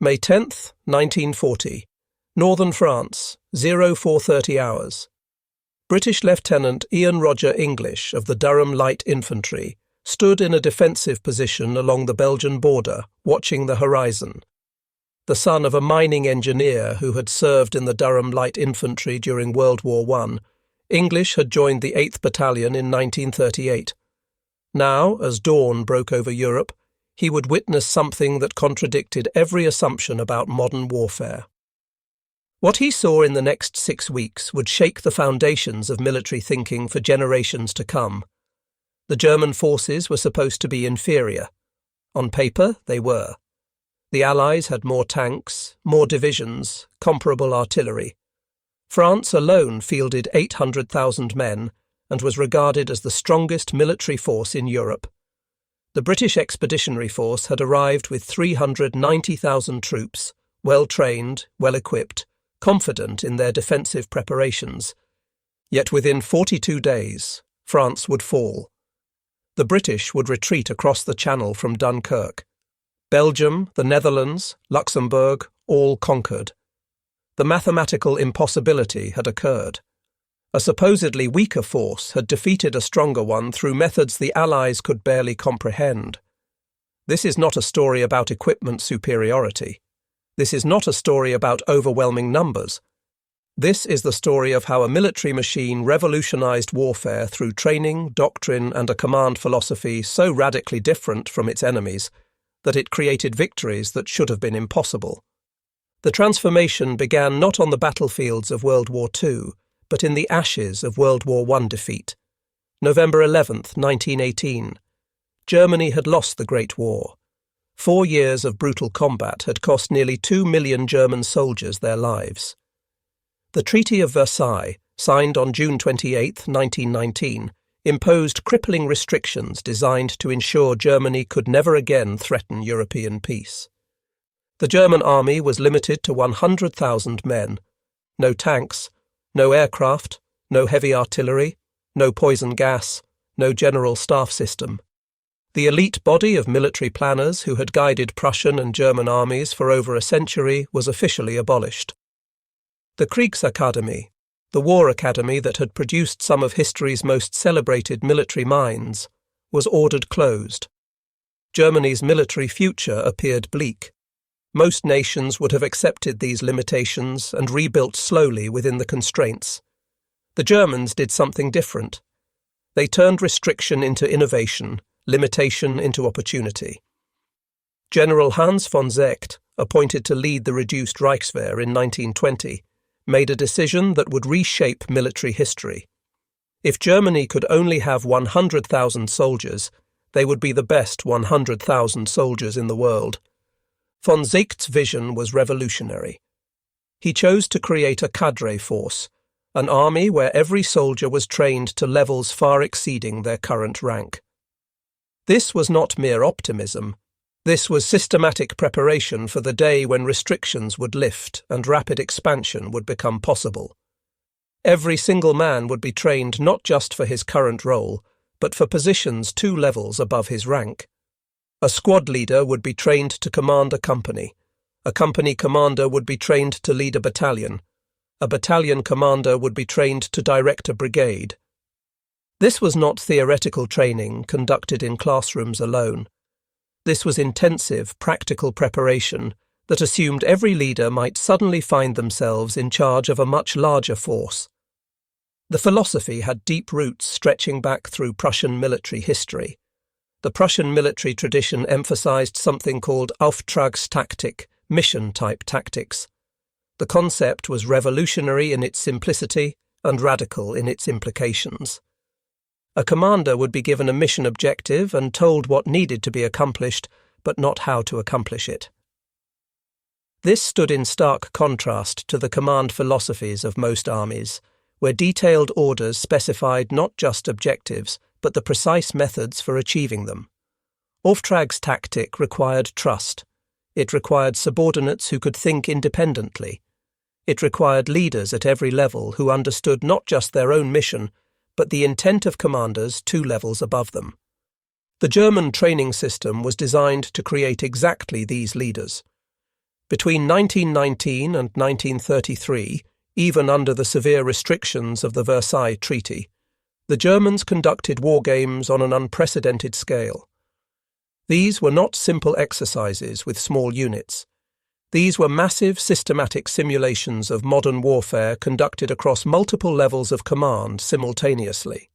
May 10th, 1940. Northern France, 0430 hours. British Lieutenant Ian Roger English of the Durham Light Infantry stood in a defensive position along the Belgian border, watching the horizon. The son of a mining engineer who had served in the Durham Light Infantry during World War I, English had joined the 8th Battalion in 1938. Now, as dawn broke over Europe, he would witness something that contradicted every assumption about modern warfare. What he saw in the next 6 weeks would shake the foundations of military thinking for generations to come. The German forces were supposed to be inferior. On paper, they were. The Allies had more tanks, more divisions, comparable artillery. France alone fielded 800,000 men and was regarded as the strongest military force in Europe. The British Expeditionary Force had arrived with 390,000 troops, well-trained, well-equipped, confident in their defensive preparations. Yet within 42 days, France would fall. The British would retreat across the Channel from Dunkirk. Belgium, the Netherlands, Luxembourg, all conquered. The mathematical impossibility had occurred. A supposedly weaker force had defeated a stronger one through methods the Allies could barely comprehend. This is not a story about equipment superiority. This is not a story about overwhelming numbers. This is the story of how a military machine revolutionized warfare through training, doctrine, and a command philosophy so radically different from its enemies that it created victories that should have been impossible. The transformation began not on the battlefields of World War II, but in the ashes of World War I defeat. November 11th, 1918. Germany had lost the Great War. 4 years of brutal combat had cost nearly 2 million German soldiers their lives. The Treaty of Versailles, signed on June 28, 1919, imposed crippling restrictions designed to ensure Germany could never again threaten European peace. The German army was limited to 100,000 men. No tanks, no aircraft, no heavy artillery, no poison gas, no general staff system. The elite body of military planners who had guided Prussian and German armies for over a century was officially abolished. The Kriegsakademie, the war academy that had produced some of history's most celebrated military minds, was ordered closed. Germany's military future appeared bleak. Most nations would have accepted these limitations and rebuilt slowly within the constraints. The Germans did something different. They turned restriction into innovation, limitation into opportunity. General Hans von Seeckt, appointed to lead the reduced Reichswehr in 1920, made a decision that would reshape military history. If Germany could only have 100,000 soldiers, they would be the best 100,000 soldiers in the world. Von Seeckt's vision was revolutionary. He chose to create a cadre force, an army where every soldier was trained to levels far exceeding their current rank. This was not mere optimism. This was systematic preparation for the day when restrictions would lift and rapid expansion would become possible. Every single man would be trained not just for his current role, but for positions 2 levels above his rank. A squad leader would be trained to command a company commander would be trained to lead a battalion commander would be trained to direct a brigade. This was not theoretical training conducted in classrooms alone. This was intensive, practical preparation that assumed every leader might suddenly find themselves in charge of a much larger force. The philosophy had deep roots stretching back through Prussian military history. The Prussian military tradition emphasized something called Auftragstaktik, mission-type tactics. The concept was revolutionary in its simplicity and radical in its implications. A commander would be given a mission objective and told what needed to be accomplished, but not how to accomplish it. This stood in stark contrast to the command philosophies of most armies, where detailed orders specified not just objectives, but the precise methods for achieving them. Auftragstaktik required trust. It required subordinates who could think independently. It required leaders at every level who understood not just their own mission, but the intent of commanders 2 levels above them. The German training system was designed to create exactly these leaders. Between 1919 and 1933, even under the severe restrictions of the Versailles Treaty, the Germans conducted war games on an unprecedented scale. These were not simple exercises with small units. These were massive, systematic simulations of modern warfare conducted across multiple levels of command simultaneously.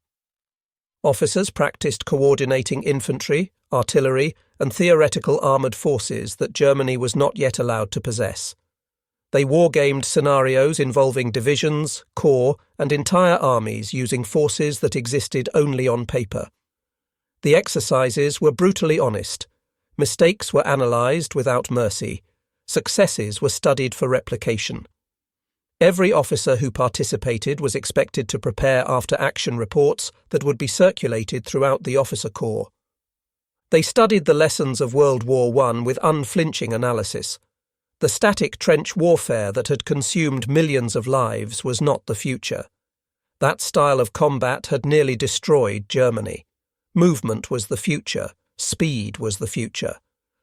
Officers practiced coordinating infantry, artillery, and theoretical armoured forces that Germany was not yet allowed to possess. They wargamed scenarios involving divisions, corps, and entire armies using forces that existed only on paper. The exercises were brutally honest. Mistakes were analysed without mercy. Successes were studied for replication. Every officer who participated was expected to prepare after-action reports that would be circulated throughout the officer corps. They studied the lessons of World War I with unflinching analysis. The static trench warfare that had consumed millions of lives was not the future. That style of combat had nearly destroyed Germany. Movement was the future. Speed was the future.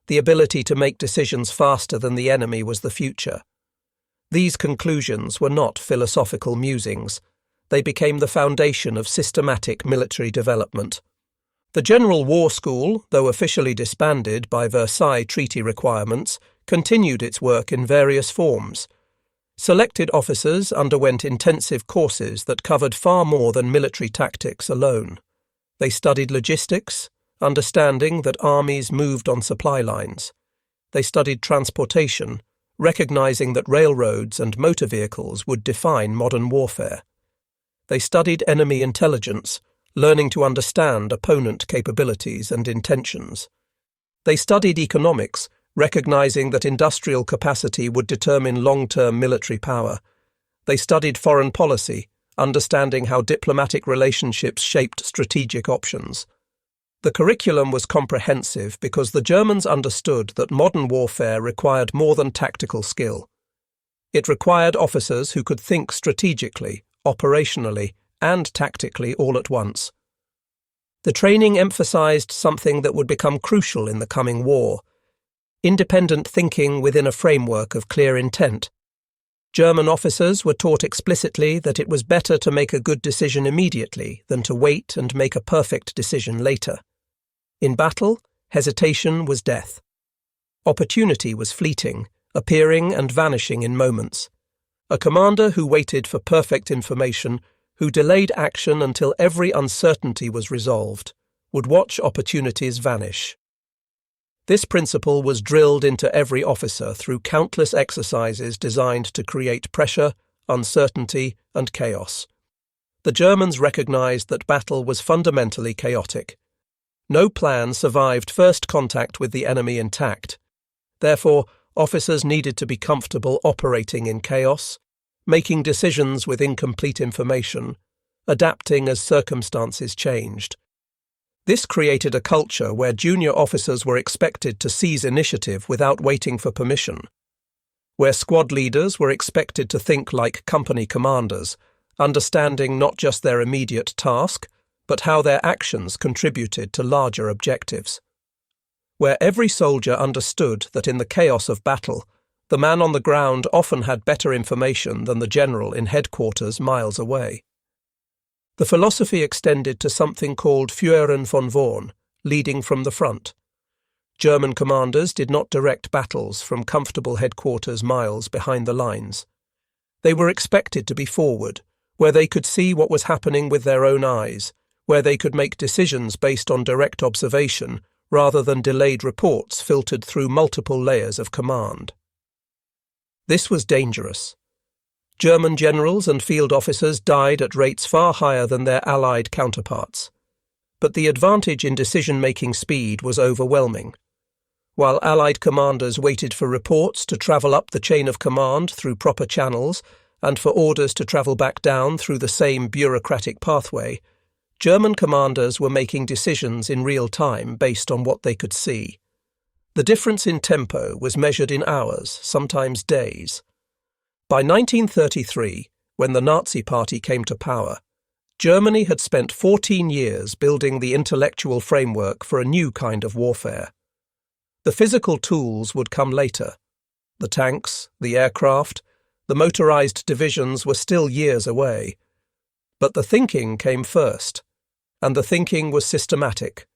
The ability to make decisions faster than the enemy was the future. These conclusions were not philosophical musings. They became the foundation of systematic military development. The General War School, though officially disbanded by Versailles Treaty requirements, continued its work in various forms. Selected officers underwent intensive courses that covered far more than military tactics alone. They studied logistics, understanding that armies moved on supply lines. They studied transportation, recognizing that railroads and motor vehicles would define modern warfare. They studied enemy intelligence, learning to understand opponent capabilities and intentions. They studied economics, recognizing that industrial capacity would determine long-term military power. They studied foreign policy, understanding how diplomatic relationships shaped strategic options. The curriculum was comprehensive because the Germans understood that modern warfare required more than tactical skill. It required officers who could think strategically, operationally, and tactically all at once. The training emphasized something that would become crucial in the coming war: independent thinking within a framework of clear intent. German officers were taught explicitly that it was better to make a good decision immediately than to wait and make a perfect decision later. In battle, hesitation was death. Opportunity was fleeting, appearing and vanishing in moments. A commander who waited for perfect information, who delayed action until every uncertainty was resolved, would watch opportunities vanish. This principle was drilled into every officer through countless exercises designed to create pressure, uncertainty, and chaos. The Germans recognized that battle was fundamentally chaotic. No plan survived first contact with the enemy intact. Therefore, officers needed to be comfortable operating in chaos, making decisions with incomplete information, adapting as circumstances changed. This created a culture where junior officers were expected to seize initiative without waiting for permission, where squad leaders were expected to think like company commanders, understanding not just their immediate task, but how their actions contributed to larger objectives, where every soldier understood that in the chaos of battle, the man on the ground often had better information than the general in headquarters miles away. The philosophy extended to something called Führen vorn, leading from the front. German commanders did not direct battles from comfortable headquarters miles behind the lines. They were expected to be forward, where they could see what was happening with their own eyes, where they could make decisions based on direct observation rather than delayed reports filtered through multiple layers of command. This was dangerous. German generals and field officers died at rates far higher than their Allied counterparts. But the advantage in decision-making speed was overwhelming. While Allied commanders waited for reports to travel up the chain of command through proper channels and for orders to travel back down through the same bureaucratic pathway, German commanders were making decisions in real time based on what they could see. The difference in tempo was measured in hours, sometimes days. By 1933, when the Nazi Party came to power, Germany had spent 14 years building the intellectual framework for a new kind of warfare. The physical tools would come later. The tanks, the aircraft, the motorized divisions were still years away. But the thinking came first, and the thinking was systematic.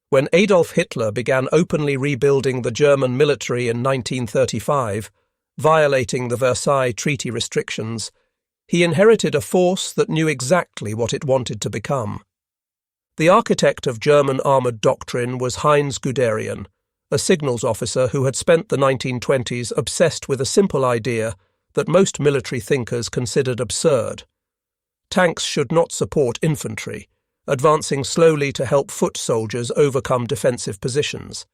When Adolf Hitler began openly rebuilding the German military in 1935, violating the Versailles Treaty restrictions, he inherited a force that knew exactly what it wanted to become. The architect of German armoured doctrine was Heinz Guderian, a signals officer who had spent the 1920s obsessed with a simple idea that most military thinkers considered absurd. Tanks should not support infantry, advancing slowly to help foot soldiers overcome defensive positions.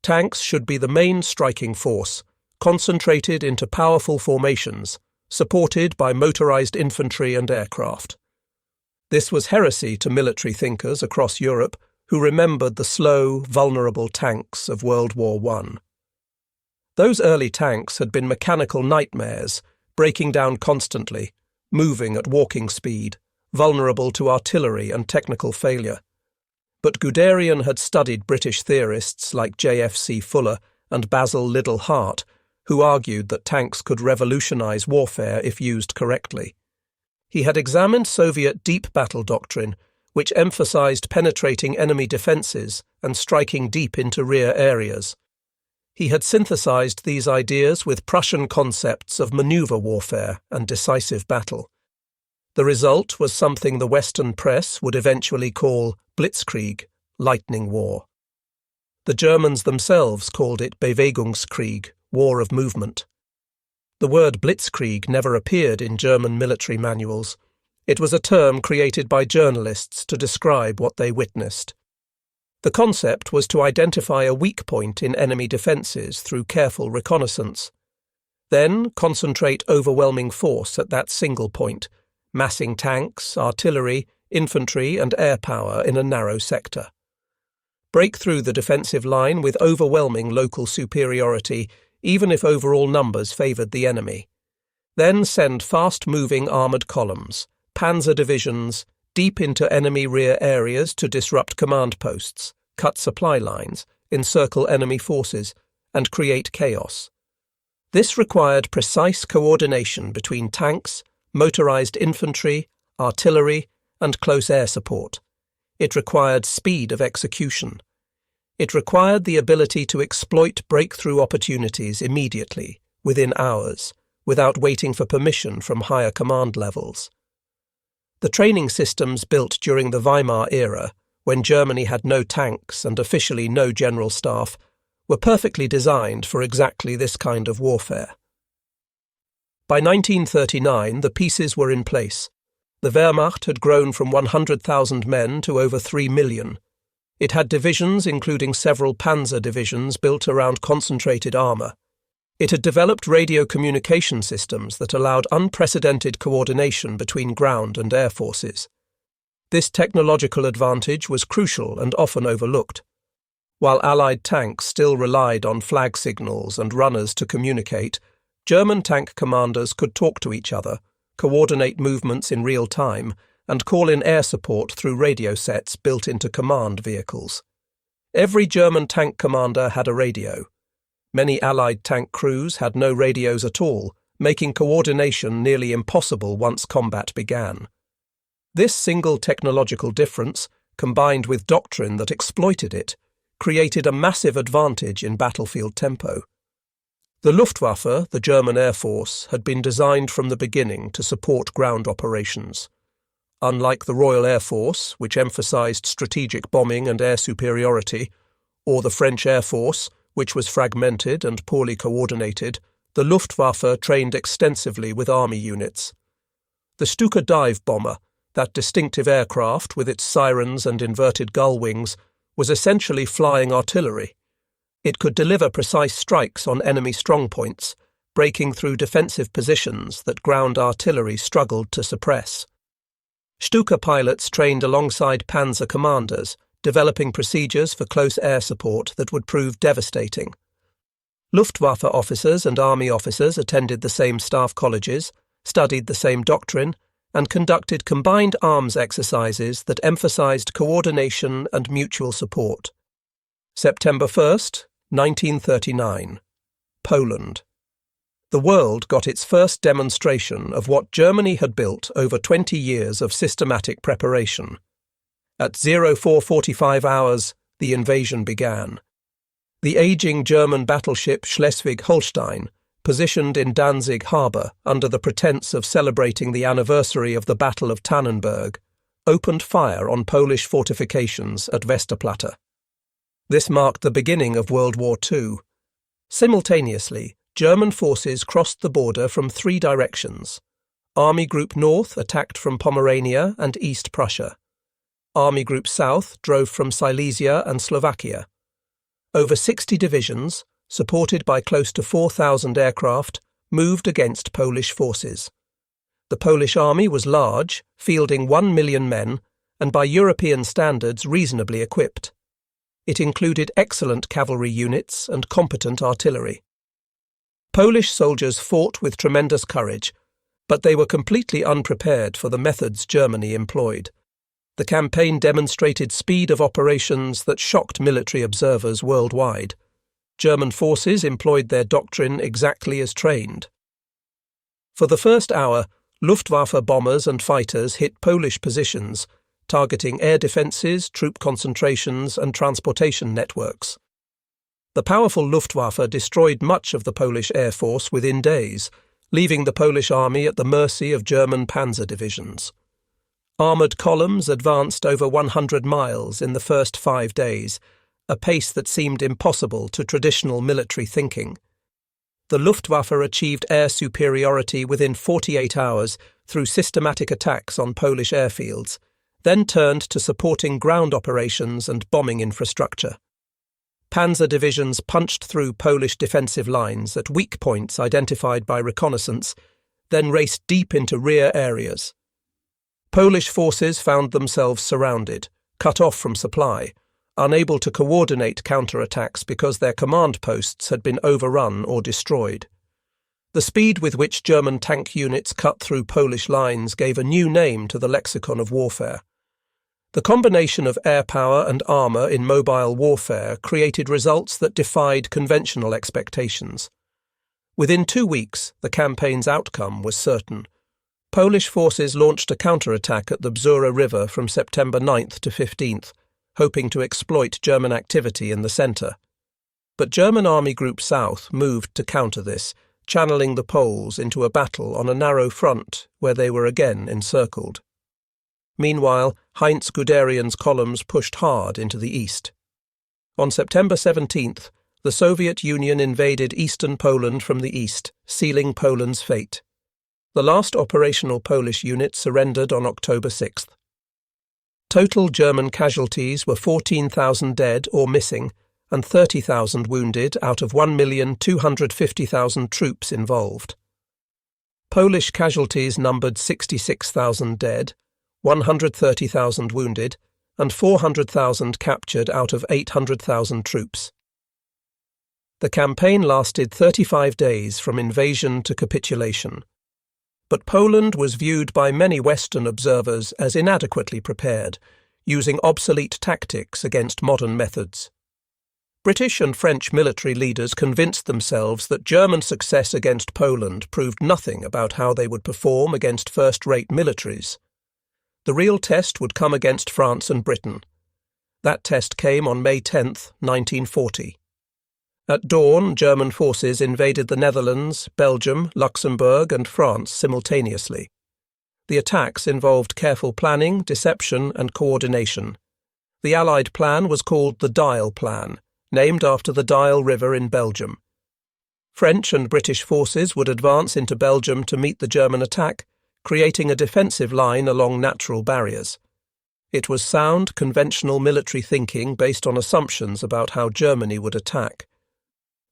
Tanks should be the main striking force, concentrated into powerful formations, supported by motorized infantry and aircraft. This was heresy to military thinkers across Europe who remembered the slow, vulnerable tanks of World War I. Those early tanks had been mechanical nightmares, breaking down constantly, moving at walking speed, vulnerable to artillery and technical failure. But Guderian had studied British theorists like J.F.C. Fuller and Basil Liddell Hart, who argued that tanks could revolutionize warfare if used correctly. He had examined Soviet deep battle doctrine, which emphasized penetrating enemy defenses and striking deep into rear areas. He had synthesized these ideas with Prussian concepts of maneuver warfare and decisive battle. The result was something the Western press would eventually call Blitzkrieg, lightning war. The Germans themselves called it Bewegungskrieg, war of movement. The word Blitzkrieg never appeared in German military manuals. It was a term created by journalists to describe what they witnessed. The concept was to identify a weak point in enemy defences through careful reconnaissance. Then concentrate overwhelming force at that single point, massing tanks, artillery, infantry and air power in a narrow sector. Break through the defensive line with overwhelming local superiority, even if overall numbers favoured the enemy. Then send fast-moving armoured columns, panzer divisions, deep into enemy rear areas to disrupt command posts, cut supply lines, encircle enemy forces, and create chaos. This required precise coordination between tanks, motorized infantry, artillery, and close air support. It required speed of execution. It required the ability to exploit breakthrough opportunities immediately, within hours, without waiting for permission from higher command levels. The training systems built during the Weimar era, when Germany had no tanks and officially no general staff, were perfectly designed for exactly this kind of warfare. By 1939, the pieces were in place. The Wehrmacht had grown from 100,000 men to over 3 million. It had divisions including several panzer divisions built around concentrated armour. It had developed radio communication systems that allowed unprecedented coordination between ground and air forces. This technological advantage was crucial and often overlooked. While Allied tanks still relied on flag signals and runners to communicate, German tank commanders could talk to each other, coordinate movements in real time, and call in air support through radio sets built into command vehicles. Every German tank commander had a radio. Many Allied tank crews had no radios at all, making coordination nearly impossible once combat began. This single technological difference, combined with doctrine that exploited it, created a massive advantage in battlefield tempo. The Luftwaffe, the German Air Force, had been designed from the beginning to support ground operations. Unlike the Royal Air Force, which emphasized strategic bombing and air superiority, or the French Air Force, which was fragmented and poorly coordinated, the Luftwaffe trained extensively with army units. The Stuka dive bomber, that distinctive aircraft with its sirens and inverted gull wings, was essentially flying artillery. It could deliver precise strikes on enemy strongpoints, breaking through defensive positions that ground artillery struggled to suppress. Stuka pilots trained alongside panzer commanders, developing procedures for close air support that would prove devastating. Luftwaffe officers and army officers attended the same staff colleges, studied the same doctrine, and conducted combined arms exercises that emphasized coordination and mutual support. September 1st, 1939. Poland. The world got its first demonstration of what Germany had built over 20 years of systematic preparation. At 04:45 hours, the invasion began. The aging German battleship Schleswig-Holstein, positioned in Danzig harbour under the pretense of celebrating the anniversary of the Battle of Tannenberg, opened fire on Polish fortifications at Westerplatte. This marked the beginning of World War II. Simultaneously, German forces crossed the border from three directions. Army Group North attacked from Pomerania and East Prussia. Army Group South drove from Silesia and Slovakia. Over 60 divisions, supported by close to 4,000 aircraft, moved against Polish forces. The Polish army was large, fielding 1 million men, and by European standards reasonably equipped. It included excellent cavalry units and competent artillery. Polish soldiers fought with tremendous courage, but they were completely unprepared for the methods Germany employed. The campaign demonstrated speed of operations that shocked military observers worldwide. German forces employed their doctrine exactly as trained. For the first hour, Luftwaffe bombers and fighters hit Polish positions, targeting air defences, troop concentrations and transportation networks. The powerful Luftwaffe destroyed much of the Polish air force within days, leaving the Polish army at the mercy of German panzer divisions. Armoured columns advanced over 100 miles in the first 5 days, a pace that seemed impossible to traditional military thinking. The Luftwaffe achieved air superiority within 48 hours through systematic attacks on Polish airfields, then turned to supporting ground operations and bombing infrastructure. Panzer divisions punched through Polish defensive lines at weak points identified by reconnaissance, then raced deep into rear areas. Polish forces found themselves surrounded, cut off from supply, unable to coordinate counterattacks because their command posts had been overrun or destroyed. The speed with which German tank units cut through Polish lines gave a new name to the lexicon of warfare. The combination of air power and armour in mobile warfare created results that defied conventional expectations. Within 2 weeks, the campaign's outcome was certain. Polish forces launched a counterattack at the Bzura River from September 9th to 15th, hoping to exploit German activity in the centre. But German Army Group South moved to counter this, channeling the Poles into a battle on a narrow front where they were again encircled. Meanwhile, Heinz Guderian's columns pushed hard into the east. On September 17th, the Soviet Union invaded eastern Poland from the east, sealing Poland's fate. The last operational Polish unit surrendered on October 6th. Total German casualties were 14,000 dead or missing and 30,000 wounded out of 1,250,000 troops involved. Polish casualties numbered 66,000 dead, 130,000 wounded, and 400,000 captured out of 800,000 troops. The campaign lasted 35 days from invasion to capitulation. But Poland was viewed by many Western observers as inadequately prepared, using obsolete tactics against modern methods. British and French military leaders convinced themselves that German success against Poland proved nothing about how they would perform against first-rate militaries. The real test would come against France and Britain. That test came on May 10, 1940. At dawn, German forces invaded the Netherlands, Belgium, Luxembourg and France simultaneously. The attacks involved careful planning, deception and coordination. The Allied plan was called the Dial Plan, named after the Dial River in Belgium. French and British forces would advance into Belgium to meet the German attack, creating a defensive line along natural barriers. It was sound, conventional military thinking based on assumptions about how Germany would attack.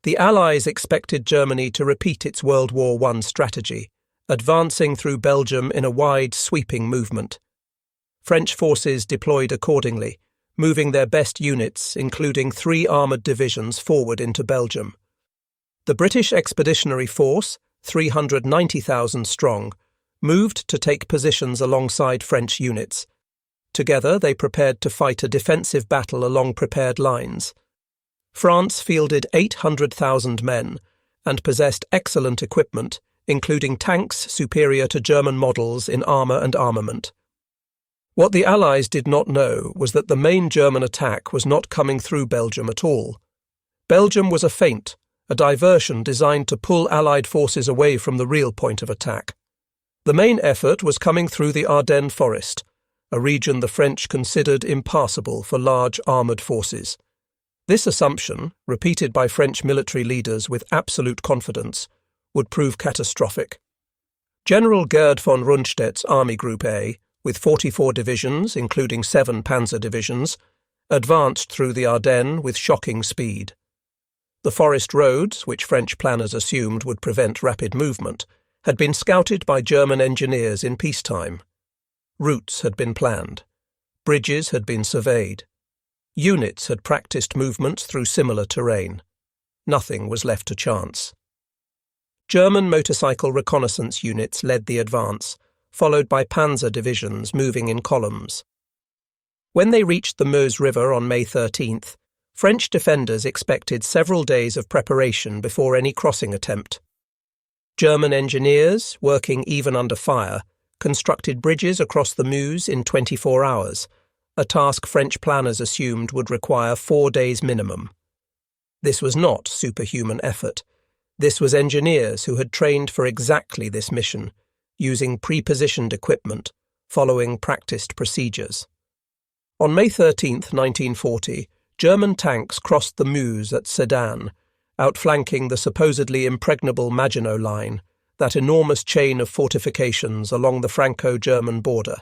The Allies expected Germany to repeat its World War I strategy, advancing through Belgium in a wide, sweeping movement. French forces deployed accordingly, moving their best units, including 3 armoured divisions, forward into Belgium. The British Expeditionary Force, 390,000 strong, moved to take positions alongside French units. Together they prepared to fight a defensive battle along prepared lines. France fielded 800,000 men, and possessed excellent equipment, including tanks superior to German models in armour and armament. What the Allies did not know was that the main German attack was not coming through Belgium at all. Belgium was a feint, a diversion designed to pull Allied forces away from the real point of attack. The main effort was coming through the Ardennes forest, a region the French considered impassable for large armoured forces. This assumption, repeated by French military leaders with absolute confidence, would prove catastrophic. General Gerd von Rundstedt's Army Group A, with 44 divisions, including 7 panzer divisions, advanced through the Ardennes with shocking speed. The forest roads, which French planners assumed would prevent rapid movement, had been scouted by German engineers in peacetime. Routes had been planned. Bridges had been surveyed. Units had practiced movements through similar terrain. Nothing was left to chance. German motorcycle reconnaissance units led the advance, followed by panzer divisions moving in columns. When they reached the Meuse River on May 13th, French defenders expected several days of preparation before any crossing attempt. German engineers, working even under fire, constructed bridges across the Meuse in 24 hours, a task French planners assumed would require 4 days minimum. This was not superhuman effort. This was engineers who had trained for exactly this mission, using pre-positioned equipment, following practiced procedures. On May 13, 1940, German tanks crossed the Meuse at Sedan, outflanking the supposedly impregnable Maginot Line, that enormous chain of fortifications along the Franco-German border.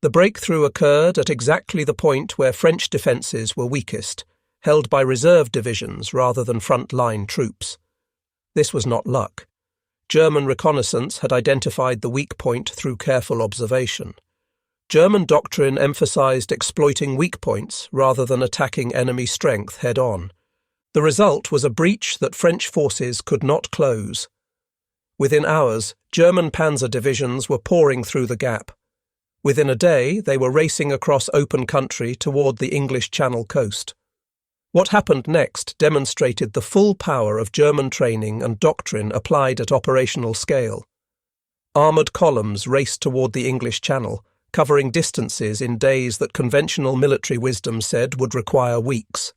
The breakthrough occurred at exactly the point where French defences were weakest, held by reserve divisions rather than front-line troops. This was not luck. German reconnaissance had identified the weak point through careful observation. German doctrine emphasized exploiting weak points rather than attacking enemy strength head-on. The result was a breach that French forces could not close. Within hours, German panzer divisions were pouring through the gap. Within a day, they were racing across open country toward the English Channel coast. What happened next demonstrated the full power of German training and doctrine applied at operational scale. Armoured columns raced toward the English Channel, covering distances in days that conventional military wisdom said would require weeks.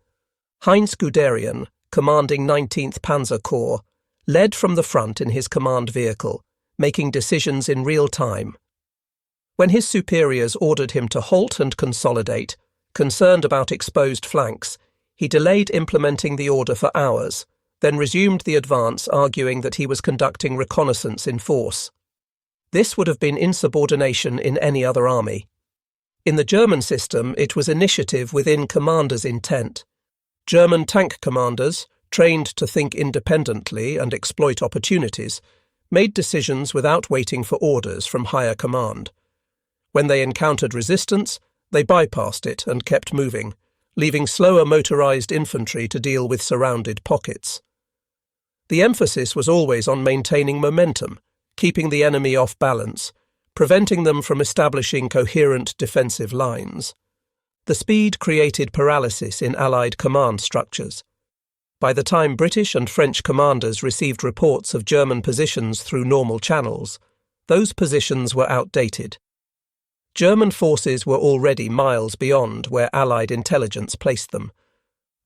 Heinz Guderian, commanding 19th Panzer Corps, led from the front in his command vehicle, making decisions in real time. When his superiors ordered him to halt and consolidate, concerned about exposed flanks, he delayed implementing the order for hours, then resumed the advance, arguing that he was conducting reconnaissance in force. This would have been insubordination in any other army. In the German system, it was initiative within commander's intent. German tank commanders, trained to think independently and exploit opportunities, made decisions without waiting for orders from higher command. When they encountered resistance, they bypassed it and kept moving, leaving slower motorized infantry to deal with surrounded pockets. The emphasis was always on maintaining momentum, keeping the enemy off balance, preventing them from establishing coherent defensive lines. The speed created paralysis in Allied command structures. By the time British and French commanders received reports of German positions through normal channels, those positions were outdated. German forces were already miles beyond where Allied intelligence placed them.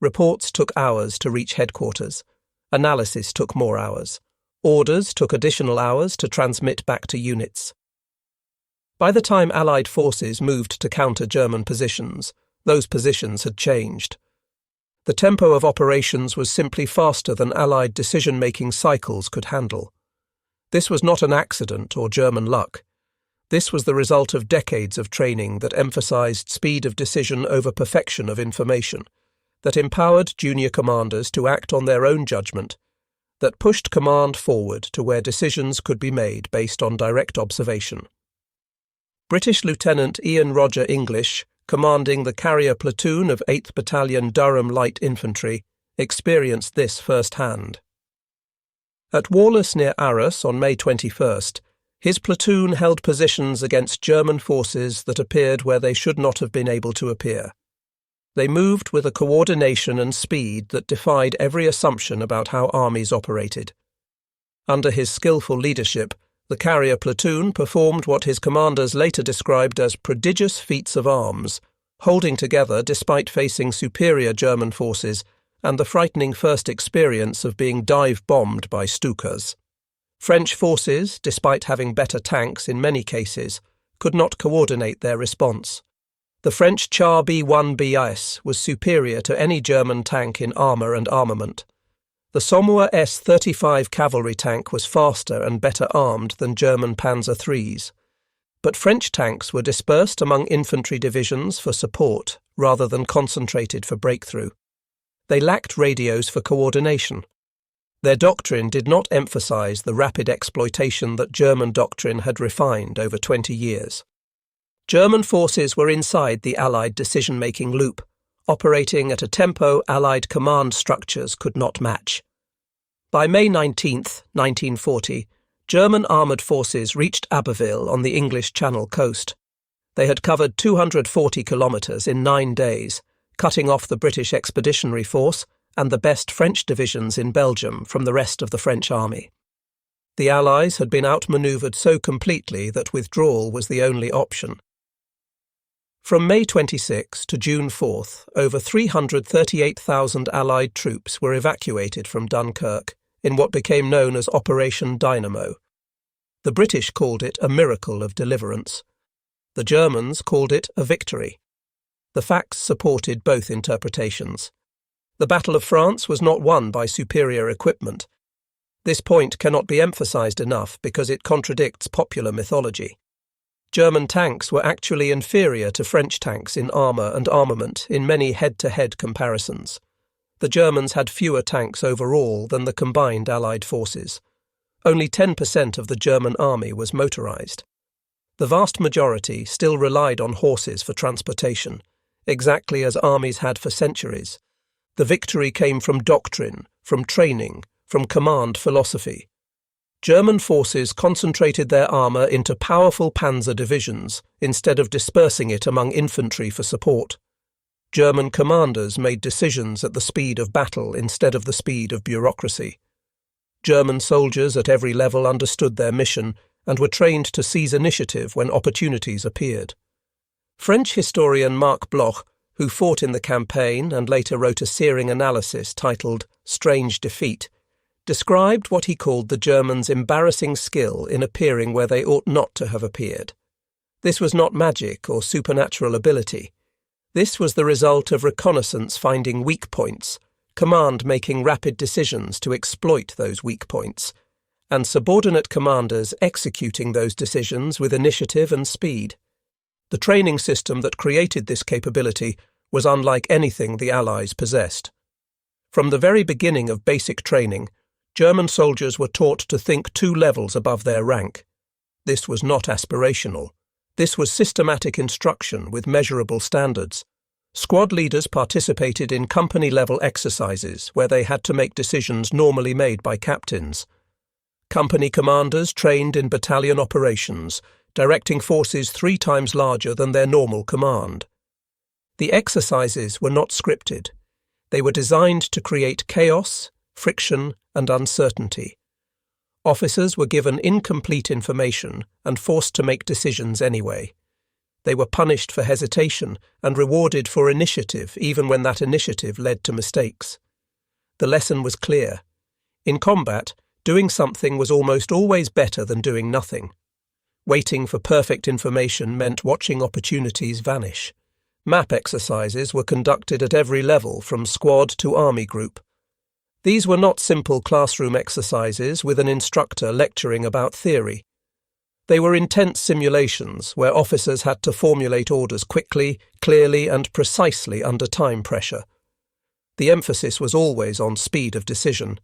Reports took hours to reach headquarters. Analysis took more hours. Orders took additional hours to transmit back to units. By the time Allied forces moved to counter German positions, those positions had changed. The tempo of operations was simply faster than Allied decision-making cycles could handle. This was not an accident or German luck. This was the result of decades of training that emphasized speed of decision over perfection of information, that empowered junior commanders to act on their own judgment, that pushed command forward to where decisions could be made based on direct observation. British Lieutenant Ian Roger English, commanding the carrier platoon of 8th Battalion Durham Light Infantry, experienced this firsthand. At Wallace near Arras on May 21st, his platoon held positions against German forces that appeared where they should not have been able to appear. They moved with a coordination and speed that defied every assumption about how armies operated. Under his skillful leadership, the carrier platoon performed what his commanders later described as prodigious feats of arms, holding together despite facing superior German forces and the frightening first experience of being dive-bombed by Stukas. French forces, despite having better tanks in many cases, could not coordinate their response. The French Char B-1 was superior to any German tank in armour and armament. The Sommelier S-35 cavalry tank was faster and better armed than German Panzer IIIs. But French tanks were dispersed among infantry divisions for support rather than concentrated for breakthrough. They lacked radios for coordination. Their doctrine did not emphasize the rapid exploitation that German doctrine had refined over 20 years. German forces were inside the Allied decision-making loop, operating at a tempo Allied command structures could not match. By May 19, 1940, German armoured forces reached Abbeville on the English Channel coast. They had covered 240 kilometres in 9 days, cutting off the British Expeditionary Force and the best French divisions in Belgium from the rest of the French army. The Allies had been outmanoeuvred so completely that withdrawal was the only option. From May 26 to June 4, over 338,000 Allied troops were evacuated from Dunkirk in what became known as Operation Dynamo. The British called it a miracle of deliverance. The Germans called it a victory. The facts supported both interpretations. The Battle of France was not won by superior equipment. This point cannot be emphasized enough because it contradicts popular mythology. German tanks were actually inferior to French tanks in armour and armament in many head-to-head comparisons. The Germans had fewer tanks overall than the combined Allied forces. Only 10% of the German army was motorised. The vast majority still relied on horses for transportation, exactly as armies had for centuries. The victory came from doctrine, from training, from command philosophy. German forces concentrated their armour into powerful panzer divisions instead of dispersing it among infantry for support. German commanders made decisions at the speed of battle instead of the speed of bureaucracy. German soldiers at every level understood their mission and were trained to seize initiative when opportunities appeared. French historian Marc Bloch, who fought in the campaign and later wrote a searing analysis titled Strange Defeat, described what he called the Germans' embarrassing skill in appearing where they ought not to have appeared. This was not magic or supernatural ability. This was the result of reconnaissance finding weak points, command making rapid decisions to exploit those weak points, and subordinate commanders executing those decisions with initiative and speed. The training system that created this capability was unlike anything the Allies possessed. From the very beginning of basic training, German soldiers were taught to think 2 levels above their rank. This was not aspirational. This was systematic instruction with measurable standards. Squad leaders participated in company-level exercises where they had to make decisions normally made by captains. Company commanders trained in battalion operations, directing forces 3 times larger than their normal command. The exercises were not scripted. They were designed to create chaos, friction, and uncertainty. Officers were given incomplete information and forced to make decisions anyway. They were punished for hesitation and rewarded for initiative even when that initiative led to mistakes. The lesson was clear. In combat, doing something was almost always better than doing nothing. Waiting for perfect information meant watching opportunities vanish. Map exercises were conducted at every level from squad to army group. These were not simple classroom exercises with an instructor lecturing about theory. They were intense simulations where officers had to formulate orders quickly, clearly, and precisely under time pressure. The emphasis was always on speed of decision.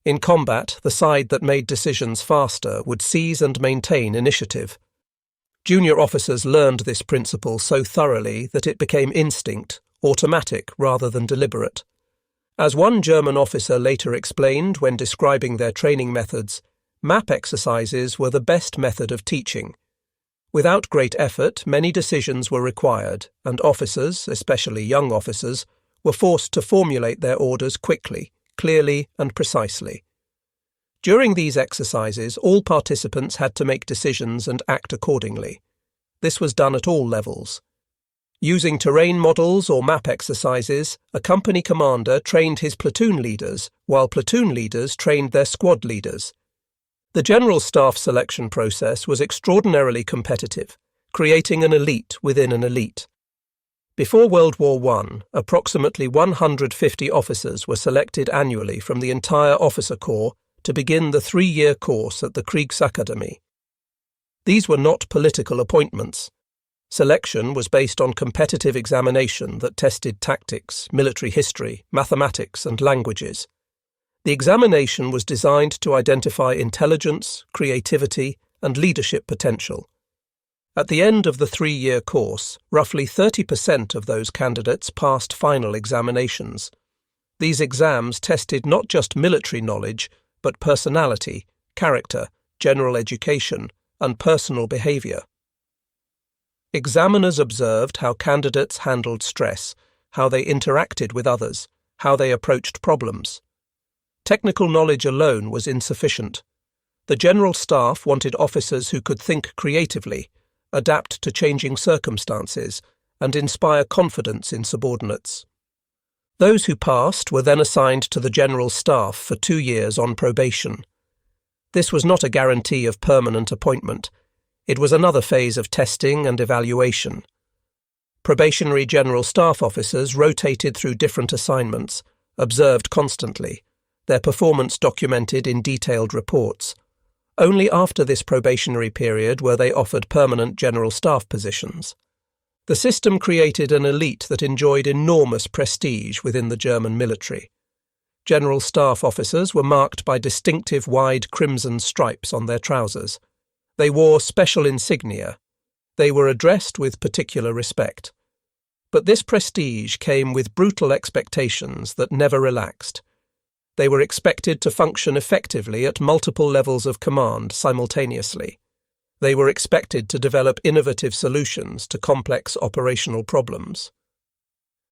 In combat, the side that made decisions faster would seize and maintain initiative. Junior officers learned this principle so thoroughly that it became instinct, automatic rather than deliberate. As one German officer later explained when describing their training methods, map exercises were the best method of teaching. Without great effort, many decisions were required, and officers, especially young officers, were forced to formulate their orders quickly, clearly, and precisely. During these exercises, all participants had to make decisions and act accordingly. This was done at all levels. Using terrain models or map exercises, a company commander trained his platoon leaders, while platoon leaders trained their squad leaders. The general staff selection process was extraordinarily competitive, creating an elite within an elite. Before World War I, approximately 150 officers were selected annually from the entire officer corps to begin the 3-year course at the Kriegsakademie. These were not political appointments. Selection was based on competitive examination that tested tactics, military history, mathematics, and languages. The examination was designed to identify intelligence, creativity, and leadership potential. At the end of the 3-year course, roughly 30% of those candidates passed final examinations. These exams tested not just military knowledge, but personality, character, general education, and personal behavior. Examiners observed how candidates handled stress, how they interacted with others, how they approached problems. Technical knowledge alone was insufficient. The General Staff wanted officers who could think creatively, adapt to changing circumstances, and inspire confidence in subordinates. Those who passed were then assigned to the General Staff for 2 years on probation. This was not a guarantee of permanent appointment. It was another phase of testing and evaluation. Probationary General Staff officers rotated through different assignments, observed constantly, their performance documented in detailed reports. Only after this probationary period were they offered permanent General Staff positions. The system created an elite that enjoyed enormous prestige within the German military. General Staff officers were marked by distinctive wide crimson stripes on their trousers. They wore special insignia. They were addressed with particular respect. But this prestige came with brutal expectations that never relaxed. They were expected to function effectively at multiple levels of command simultaneously. They were expected to develop innovative solutions to complex operational problems.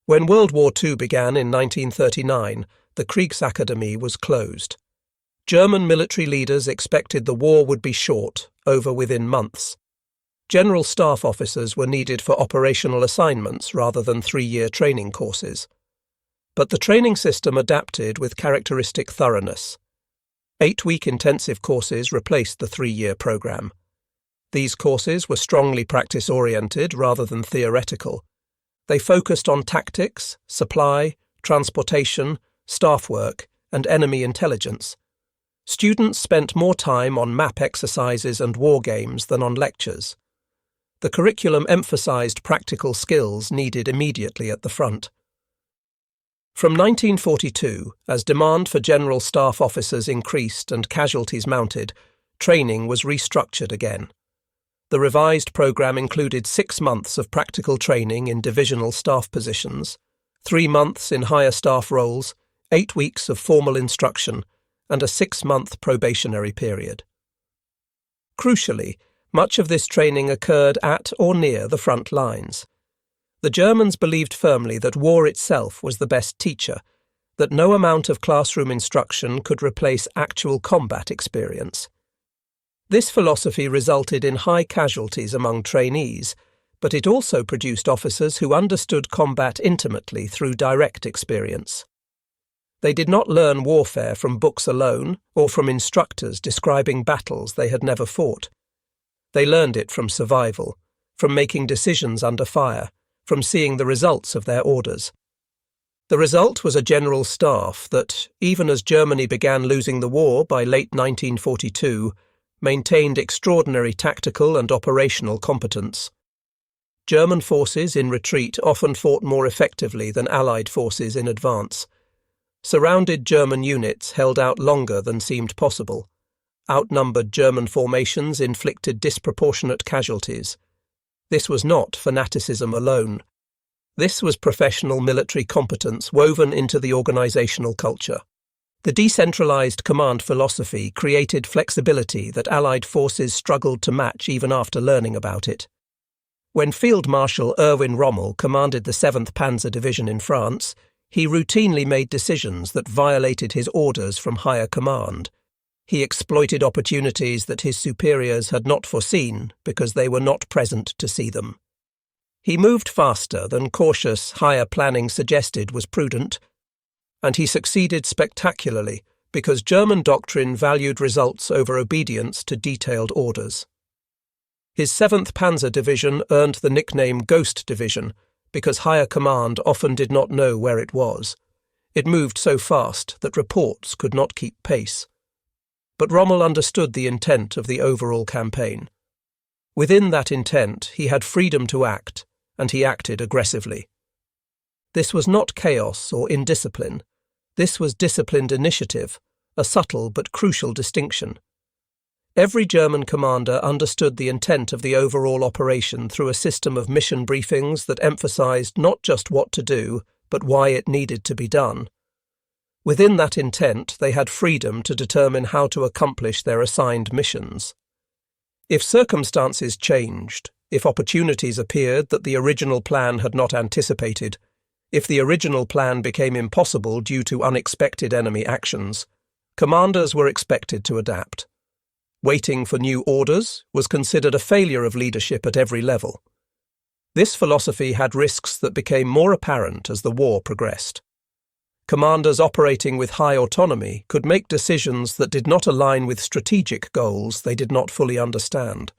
When World War II began in 1939, the Kriegsakademie was closed. German military leaders expected the war would be short, over within months. General Staff officers were needed for operational assignments rather than 3-year training courses. But the training system adapted with characteristic thoroughness. 8-week intensive courses replaced the 3-year program. These courses were strongly practice-oriented rather than theoretical. They focused on tactics, supply, transportation, staff work, and enemy intelligence. Students spent more time on map exercises and war games than on lectures. The curriculum emphasized practical skills needed immediately at the front. From 1942, as demand for General Staff officers increased and casualties mounted, training was restructured again. The revised program included 6 months of practical training in divisional staff positions, 3 months in higher staff roles, 8 weeks of formal instruction, and a 6-month probationary period. Crucially, much of this training occurred at or near the front lines. The Germans believed firmly that war itself was the best teacher, that no amount of classroom instruction could replace actual combat experience. This philosophy resulted in high casualties among trainees, but it also produced officers who understood combat intimately through direct experience. They did not learn warfare from books alone or from instructors describing battles they had never fought. They learned it from survival, from making decisions under fire, from seeing the results of their orders. The result was a General Staff that, even as Germany began losing the war by late 1942, maintained extraordinary tactical and operational competence. German forces in retreat often fought more effectively than Allied forces in advance. Surrounded German units held out longer than seemed possible. Outnumbered German formations inflicted disproportionate casualties. This was not fanaticism alone. This was professional military competence woven into the organizational culture. The decentralized command philosophy created flexibility that Allied forces struggled to match even after learning about it. When Field Marshal Erwin Rommel commanded the 7th Panzer Division in France, he routinely made decisions that violated his orders from higher command. He exploited opportunities that his superiors had not foreseen because they were not present to see them. He moved faster than cautious, higher planning suggested was prudent, and he succeeded spectacularly because German doctrine valued results over obedience to detailed orders. His 7th Panzer Division earned the nickname Ghost Division because higher command often did not know where it was. It moved so fast that reports could not keep pace. But Rommel understood the intent of the overall campaign. Within that intent, he had freedom to act, and he acted aggressively. This was not chaos or indiscipline. This was disciplined initiative, a subtle but crucial distinction. Every German commander understood the intent of the overall operation through a system of mission briefings that emphasized not just what to do, but why it needed to be done. Within that intent, they had freedom to determine how to accomplish their assigned missions. If circumstances changed, if opportunities appeared that the original plan had not anticipated, if the original plan became impossible due to unexpected enemy actions, commanders were expected to adapt. Waiting for new orders was considered a failure of leadership at every level. This philosophy had risks that became more apparent as the war progressed. Commanders operating with high autonomy could make decisions that did not align with strategic goals they did not fully understand.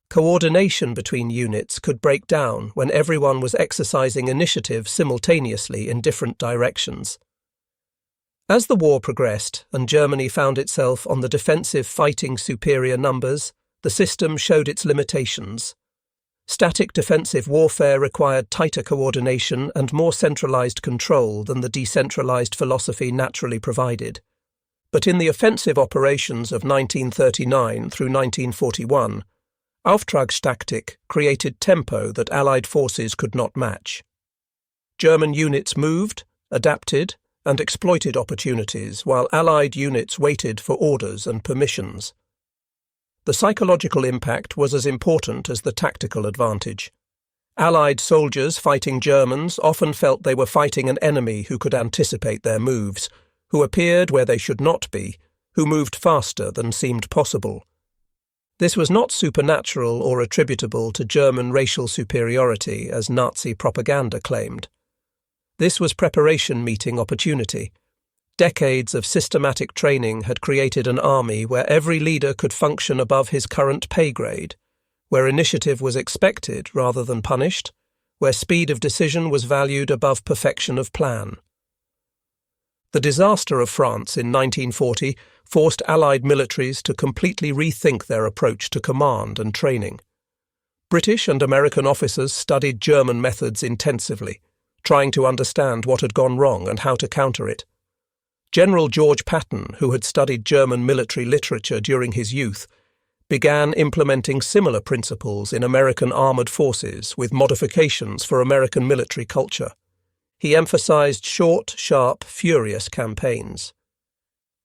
Coordination between units could break down when everyone was exercising initiative simultaneously in different directions. As the war progressed and Germany found itself on the defensive fighting superior numbers, the system showed its limitations. Static defensive warfare required tighter coordination and more centralized control than the decentralized philosophy naturally provided. But in the offensive operations of 1939 through 1941, Auftragstaktik created tempo that Allied forces could not match. German units moved, adapted, and exploited opportunities while Allied units waited for orders and permissions. The psychological impact was as important as the tactical advantage. Allied soldiers fighting Germans often felt they were fighting an enemy who could anticipate their moves, who appeared where they should not be, who moved faster than seemed possible. This was not supernatural or attributable to German racial superiority, as Nazi propaganda claimed. This was preparation meeting opportunity. Decades of systematic training had created an army where every leader could function above his current pay grade, where initiative was expected rather than punished, where speed of decision was valued above perfection of plan. The disaster of France in 1940 forced Allied militaries to completely rethink their approach to command and training. British and American officers studied German methods intensively, trying to understand what had gone wrong and how to counter it. General George Patton, who had studied German military literature during his youth, began implementing similar principles in American armored forces with modifications for American military culture. He emphasized short, sharp, furious campaigns.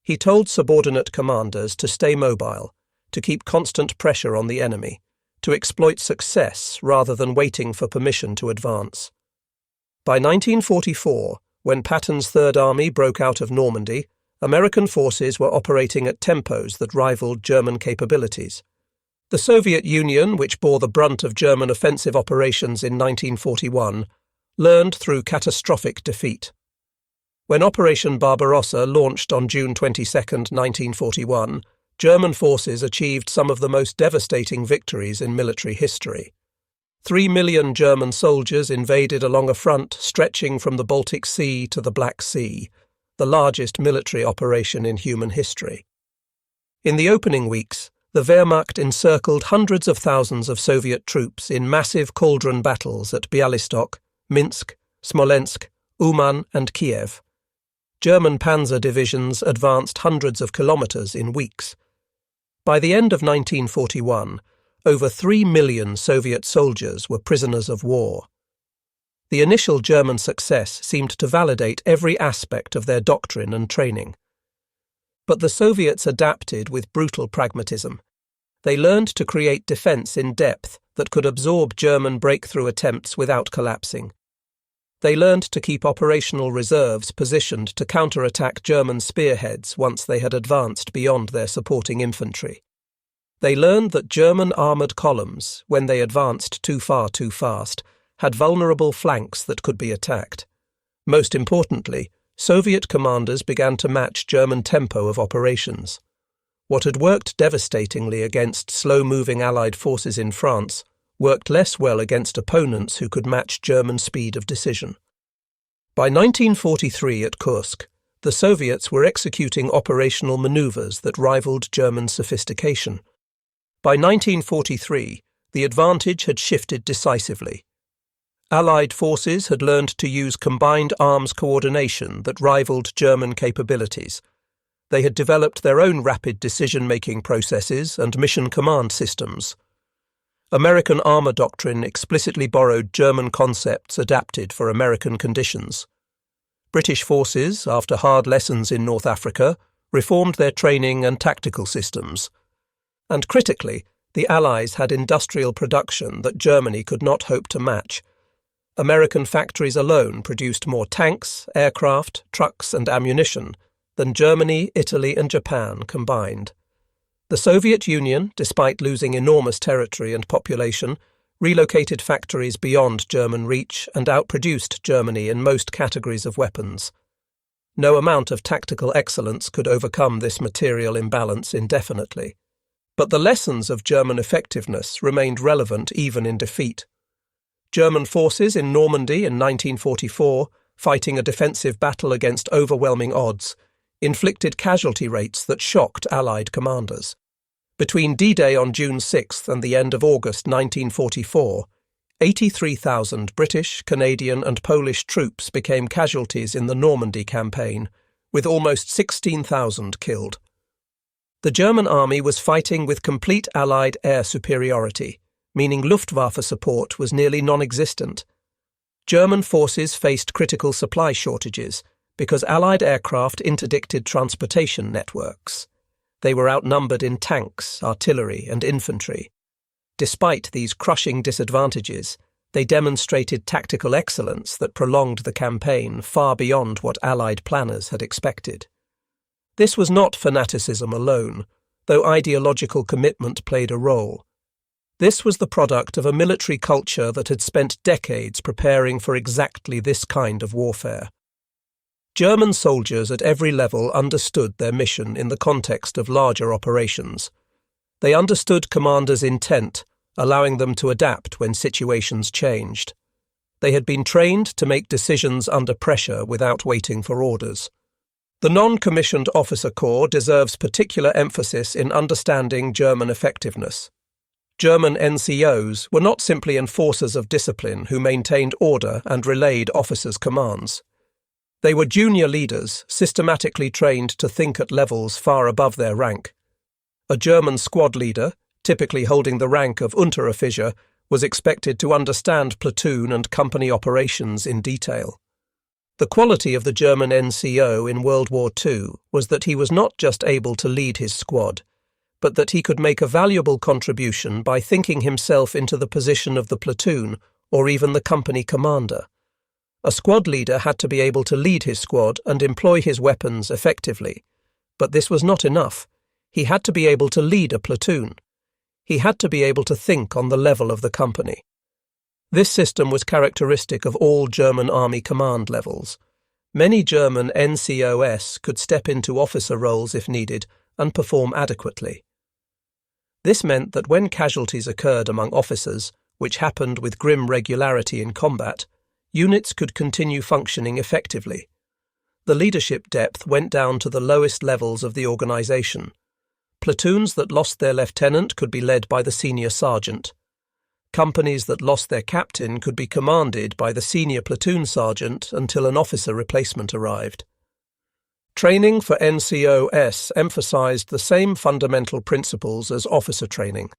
He told subordinate commanders to stay mobile, to keep constant pressure on the enemy, to exploit success rather than waiting for permission to advance. By 1944, when Patton's Third Army broke out of Normandy, American forces were operating at tempos that rivaled German capabilities. The Soviet Union, which bore the brunt of German offensive operations in 1941, learned through catastrophic defeat. When Operation Barbarossa launched on June 22, 1941, German forces achieved some of the most devastating victories in military history. 3 million German soldiers invaded along a front stretching from the Baltic Sea to the Black Sea, the largest military operation in human history. In the opening weeks, the Wehrmacht encircled hundreds of thousands of Soviet troops in massive cauldron battles at Bialystok, Minsk, Smolensk, Uman and Kiev. German panzer divisions advanced hundreds of kilometers in weeks. By the end of 1941, over 3 million Soviet soldiers were prisoners of war. The initial German success seemed to validate every aspect of their doctrine and training. But the Soviets adapted with brutal pragmatism. They learned to create defense in depth that could absorb German breakthrough attempts without collapsing. They learned to keep operational reserves positioned to counterattack German spearheads once they had advanced beyond their supporting infantry. They learned that German armoured columns, when they advanced too far too fast, had vulnerable flanks that could be attacked. Most importantly, Soviet commanders began to match German tempo of operations. What had worked devastatingly against slow-moving Allied forces in France worked less well against opponents who could match German speed of decision. By 1943 at Kursk, the Soviets were executing operational maneuvers that rivaled German sophistication. By 1943, the advantage had shifted decisively. Allied forces had learned to use combined arms coordination that rivaled German capabilities. They had developed their own rapid decision-making processes and mission command systems. American armor doctrine explicitly borrowed German concepts adapted for American conditions. British forces, after hard lessons in North Africa, reformed their training and tactical systems. And critically, the Allies had industrial production that Germany could not hope to match. American factories alone produced more tanks, aircraft, trucks, and ammunition than Germany, Italy, and Japan combined. The Soviet Union, despite losing enormous territory and population, relocated factories beyond German reach and outproduced Germany in most categories of weapons. No amount of tactical excellence could overcome this material imbalance indefinitely. But the lessons of German effectiveness remained relevant even in defeat. German forces in Normandy in 1944, fighting a defensive battle against overwhelming odds, inflicted casualty rates that shocked Allied commanders. Between D-Day on June 6 and the end of August 1944, 83,000 British, Canadian and Polish troops became casualties in the Normandy campaign, with almost 16,000 killed. The German army was fighting with complete Allied air superiority, meaning Luftwaffe support was nearly non-existent. German forces faced critical supply shortages because Allied aircraft interdicted transportation networks. They were outnumbered in tanks, artillery, and infantry. Despite these crushing disadvantages, they demonstrated tactical excellence that prolonged the campaign far beyond what Allied planners had expected. This was not fanaticism alone, though ideological commitment played a role. This was the product of a military culture that had spent decades preparing for exactly this kind of warfare. German soldiers at every level understood their mission in the context of larger operations. They understood commanders' intent, allowing them to adapt when situations changed. They had been trained to make decisions under pressure without waiting for orders. The non-commissioned officer corps deserves particular emphasis in understanding German effectiveness. German NCOs were not simply enforcers of discipline who maintained order and relayed officers' commands. They were junior leaders, systematically trained to think at levels far above their rank. A German squad leader, typically holding the rank of Unteroffizier, was expected to understand platoon and company operations in detail. The quality of the German NCO in World War II was that he was not just able to lead his squad, but that he could make a valuable contribution by thinking himself into the position of the platoon or even the company commander. A squad leader had to be able to lead his squad and employ his weapons effectively. But this was not enough. He had to be able to lead a platoon. He had to be able to think on the level of the company. This system was characteristic of all German army command levels. Many German NCOs could step into officer roles if needed and perform adequately. This meant that when casualties occurred among officers, which happened with grim regularity in combat, units could continue functioning effectively. The leadership depth went down to the lowest levels of the organization. Platoons that lost their lieutenant could be led by the senior sergeant. Companies that lost their captain could be commanded by the senior platoon sergeant until an officer replacement arrived. Training for NCOs emphasized the same fundamental principles as officer training.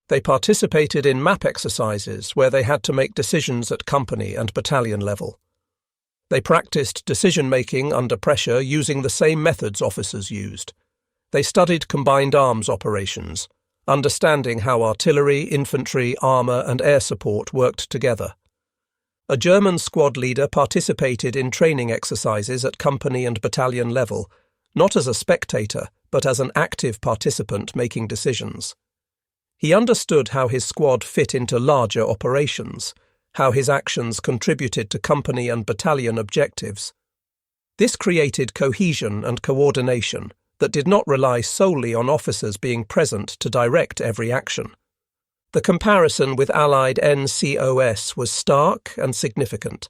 They participated in map exercises where they had to make decisions at company and battalion level. They practiced decision-making under pressure using the same methods officers used. They studied combined arms operations, understanding how artillery, infantry, armour and air support worked together. A German squad leader participated in training exercises at company and battalion level, not as a spectator, but as an active participant making decisions. He understood how his squad fit into larger operations, how his actions contributed to company and battalion objectives. This created cohesion and coordination that did not rely solely on officers being present to direct every action. The comparison with Allied NCOs was stark and significant.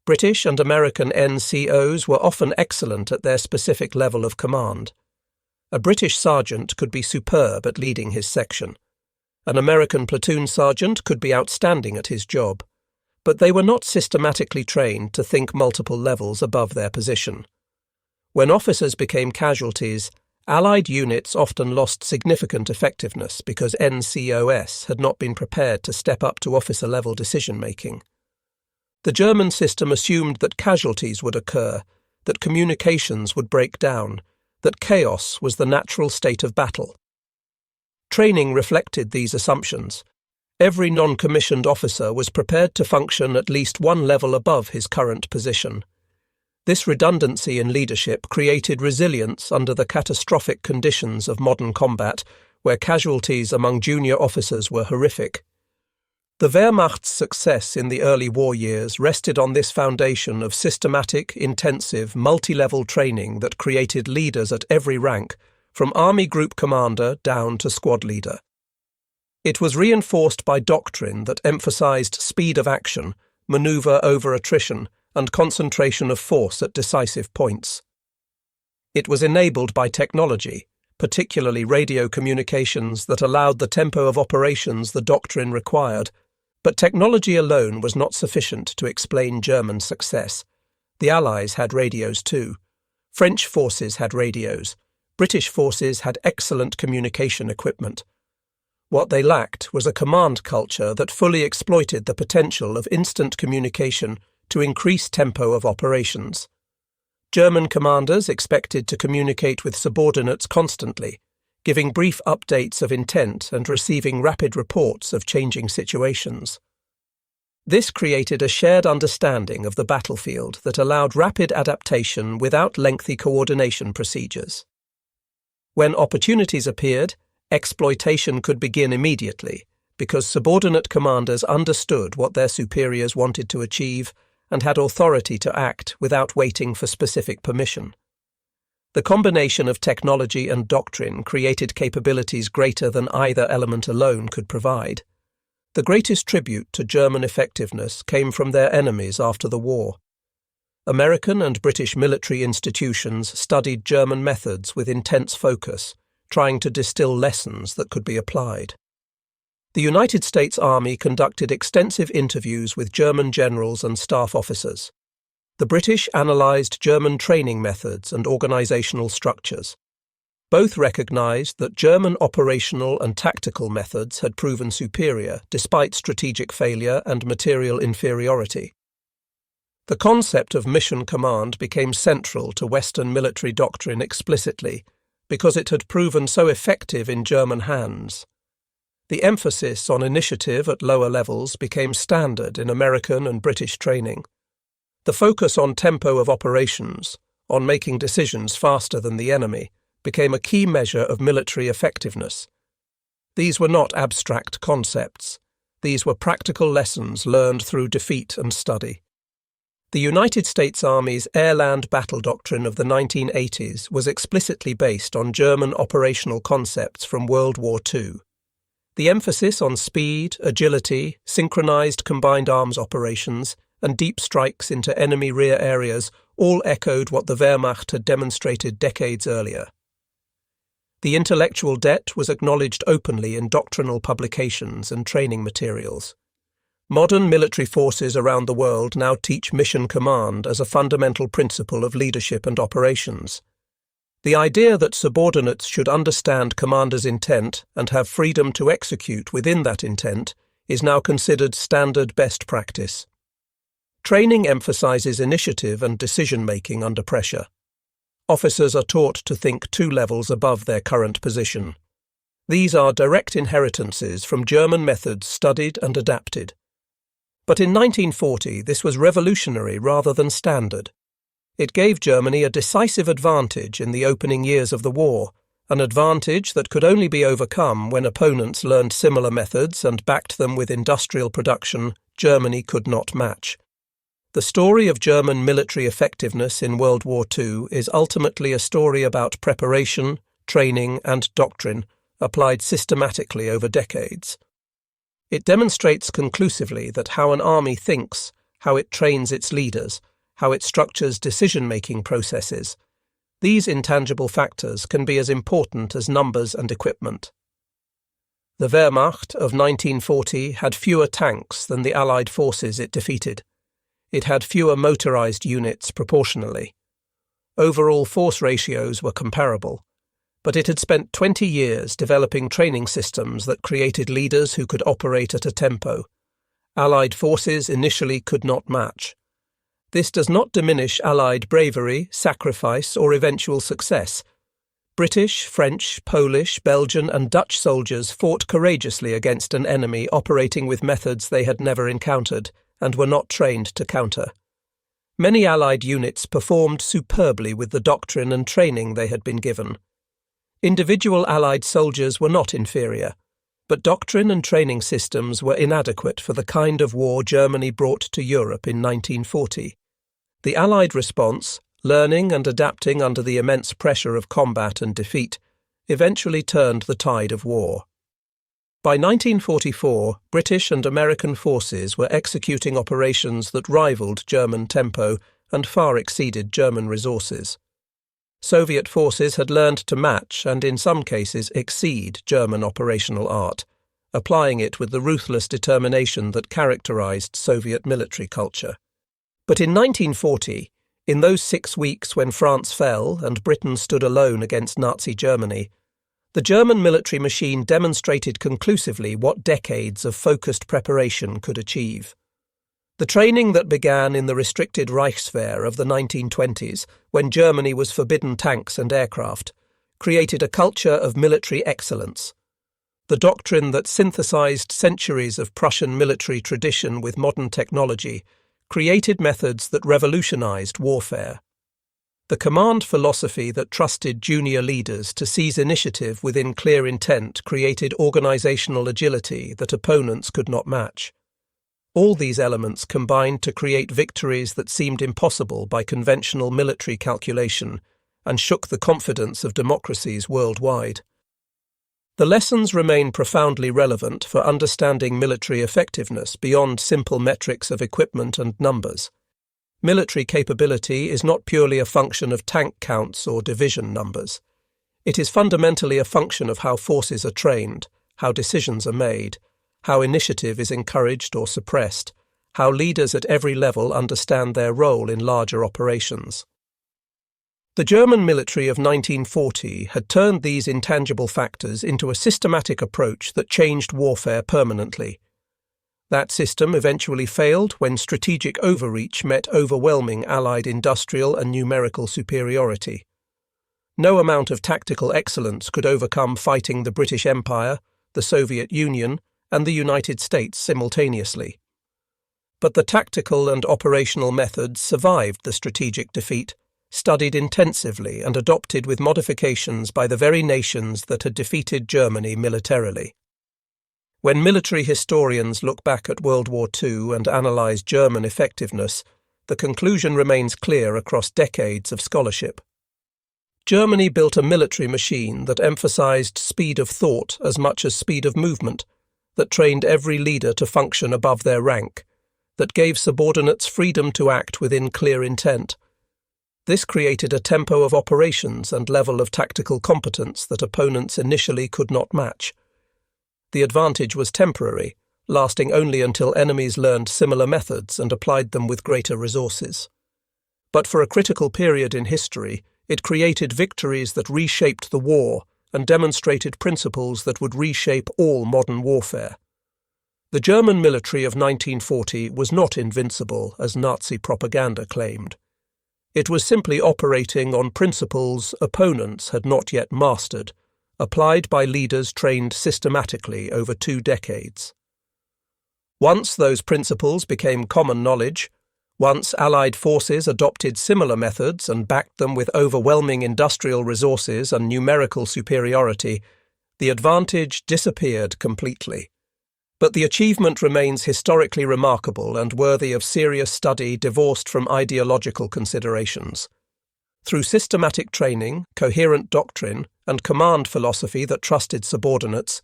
British and American NCOs were often excellent at their specific level of command. A British sergeant could be superb at leading his section. An American platoon sergeant could be outstanding at his job, but they were not systematically trained to think multiple levels above their position. When officers became casualties, Allied units often lost significant effectiveness because NCOs had not been prepared to step up to officer-level decision-making. The German system assumed that casualties would occur, that communications would break down, that chaos was the natural state of battle. Training reflected these assumptions. Every non-commissioned officer was prepared to function at least one level above his current position. This redundancy in leadership created resilience under the catastrophic conditions of modern combat, where casualties among junior officers were horrific. The Wehrmacht's success in the early war years rested on this foundation of systematic, intensive, multi-level training that created leaders at every rank, from army group commander down to squad leader. It was reinforced by doctrine that emphasized speed of action, maneuver over attrition, and concentration of force at decisive points. It was enabled by technology, particularly radio communications that allowed the tempo of operations the doctrine required, but technology alone was not sufficient to explain German success. The Allies had radios too. French forces had radios. British forces had excellent communication equipment. What they lacked was a command culture that fully exploited the potential of instant communication to increase tempo of operations. German commanders expected to communicate with subordinates constantly, giving brief updates of intent and receiving rapid reports of changing situations. This created a shared understanding of the battlefield that allowed rapid adaptation without lengthy coordination procedures. When opportunities appeared, exploitation could begin immediately, because subordinate commanders understood what their superiors wanted to achieve and had authority to act without waiting for specific permission. The combination of technology and doctrine created capabilities greater than either element alone could provide. The greatest tribute to German effectiveness came from their enemies after the war. American and British military institutions studied German methods with intense focus, trying to distill lessons that could be applied. The United States Army conducted extensive interviews with German generals and staff officers. The British analysed German training methods and organisational structures. Both recognised that German operational and tactical methods had proven superior despite strategic failure and material inferiority. The concept of mission command became central to Western military doctrine explicitly because it had proven so effective in German hands. The emphasis on initiative at lower levels became standard in American and British training. The focus on tempo of operations, on making decisions faster than the enemy, became a key measure of military effectiveness. These were not abstract concepts. These were practical lessons learned through defeat and study. The United States Army's air-land battle doctrine of the 1980s was explicitly based on German operational concepts from World War II. The emphasis on speed, agility, synchronized combined arms operations, and deep strikes into enemy rear areas all echoed what the Wehrmacht had demonstrated decades earlier. The intellectual debt was acknowledged openly in doctrinal publications and training materials. Modern military forces around the world now teach mission command as a fundamental principle of leadership and operations. The idea that subordinates should understand commanders' intent and have freedom to execute within that intent is now considered standard best practice. Training emphasizes initiative and decision-making under pressure. officers are taught to think 2 levels above their current position. These are direct inheritances from German methods studied and adapted. But in 1940, this was revolutionary rather than standard. It gave Germany a decisive advantage in the opening years of the war, an advantage that could only be overcome when opponents learned similar methods and backed them with industrial production Germany could not match. The story of German military effectiveness in World War II is ultimately a story about preparation, training, and doctrine applied systematically over decades. It demonstrates conclusively that how an army thinks, how it trains its leaders, how it structures decision-making processes, these intangible factors can be as important as numbers and equipment. The Wehrmacht of 1940 had fewer tanks than the Allied forces it defeated. It had fewer motorized units proportionally. Overall force ratios were comparable, but it had spent 20 years developing training systems that created leaders who could operate at a tempo Allied forces initially could not match. This does not diminish Allied bravery, sacrifice, or eventual success. British, French, Polish, Belgian, and Dutch soldiers fought courageously against an enemy operating with methods they had never encountered and were not trained to counter. Many Allied units performed superbly with the doctrine and training they had been given. Individual Allied soldiers were not inferior, but doctrine and training systems were inadequate for the kind of war Germany brought to Europe in 1940. The Allied response, learning and adapting under the immense pressure of combat and defeat, eventually turned the tide of war. By 1944, British and American forces were executing operations that rivaled German tempo and far exceeded German resources. Soviet forces had learned to match and, in some cases, exceed German operational art, applying it with the ruthless determination that characterized Soviet military culture. But in 1940, in those 6 weeks when France fell and Britain stood alone against Nazi Germany, the German military machine demonstrated conclusively what decades of focused preparation could achieve. The training that began in the restricted Reichswehr of the 1920s, when Germany was forbidden tanks and aircraft, created a culture of military excellence. The doctrine that synthesized centuries of Prussian military tradition with modern technology created methods that revolutionized warfare. The command philosophy that trusted junior leaders to seize initiative within clear intent created organizational agility that opponents could not match. All these elements combined to create victories that seemed impossible by conventional military calculation and shook the confidence of democracies worldwide. The lessons remain profoundly relevant for understanding military effectiveness beyond simple metrics of equipment and numbers. Military capability is not purely a function of tank counts or division numbers. It is fundamentally a function of how forces are trained, how decisions are made, how initiative is encouraged or suppressed, how leaders at every level understand their role in larger operations. The German military of 1940 had turned these intangible factors into a systematic approach that changed warfare permanently. That system eventually failed when strategic overreach met overwhelming Allied industrial and numerical superiority. No amount of tactical excellence could overcome fighting the British Empire, the Soviet Union, and the United States simultaneously. But the tactical and operational methods survived the strategic defeat, studied intensively and adopted with modifications by the very nations that had defeated Germany militarily. When military historians look back at World War II and analyze German effectiveness, the conclusion remains clear across decades of scholarship. Germany built a military machine that emphasized speed of thought as much as speed of movement, that trained every leader to function above their rank, that gave subordinates freedom to act within clear intent. This created a tempo of operations and level of tactical competence that opponents initially could not match. The advantage was temporary, lasting only until enemies learned similar methods and applied them with greater resources. But for a critical period in history, it created victories that reshaped the war and demonstrated principles that would reshape all modern warfare. The German military of 1940 was not invincible, as Nazi propaganda claimed. It was simply operating on principles opponents had not yet mastered, applied by leaders trained systematically over 2 decades. Once those principles became common knowledge, once Allied forces adopted similar methods and backed them with overwhelming industrial resources and numerical superiority, the advantage disappeared completely. But the achievement remains historically remarkable and worthy of serious study divorced from ideological considerations. Through systematic training, coherent doctrine, and command philosophy that trusted subordinates,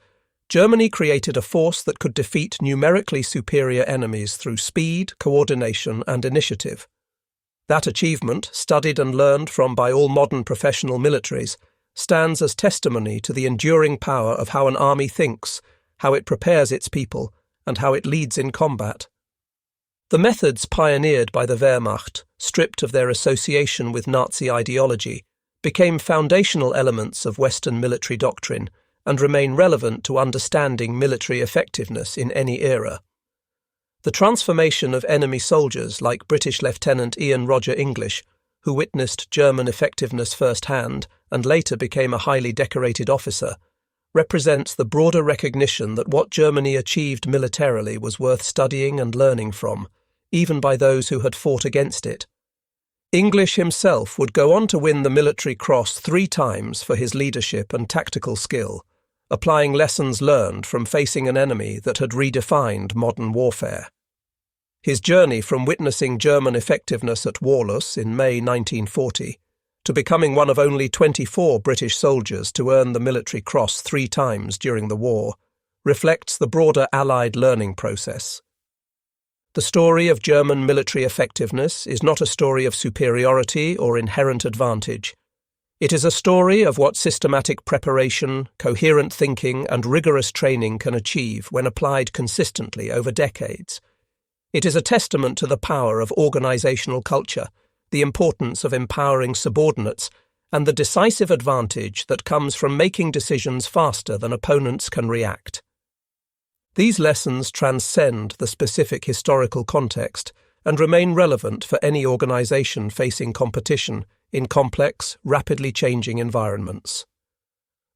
Germany created a force that could defeat numerically superior enemies through speed, coordination, and initiative. That achievement, studied and learned from by all modern professional militaries, stands as testimony to the enduring power of how an army thinks, how it prepares its people, and how it leads in combat. The methods pioneered by the Wehrmacht, stripped of their association with Nazi ideology, became foundational elements of Western military doctrine and remain relevant to understanding military effectiveness in any era. The transformation of enemy soldiers like British Lieutenant Ian Roger English, who witnessed German effectiveness firsthand and later became a highly decorated officer, represents the broader recognition that what Germany achieved militarily was worth studying and learning from, even by those who had fought against it. English himself would go on to win the Military Cross 3 times for his leadership and tactical skill, applying lessons learned from facing an enemy that had redefined modern warfare. His journey from witnessing German effectiveness at Warlus in May 1940 to becoming one of only 24 British soldiers to earn the Military Cross 3 times during the war reflects the broader Allied learning process. The story of German military effectiveness is not a story of superiority or inherent advantage. It is a story of what systematic preparation, coherent thinking, and rigorous training can achieve when applied consistently over decades. It is a testament to the power of organizational culture, the importance of empowering subordinates, and the decisive advantage that comes from making decisions faster than opponents can react. These lessons transcend the specific historical context and remain relevant for any organization facing competition in complex, rapidly changing environments.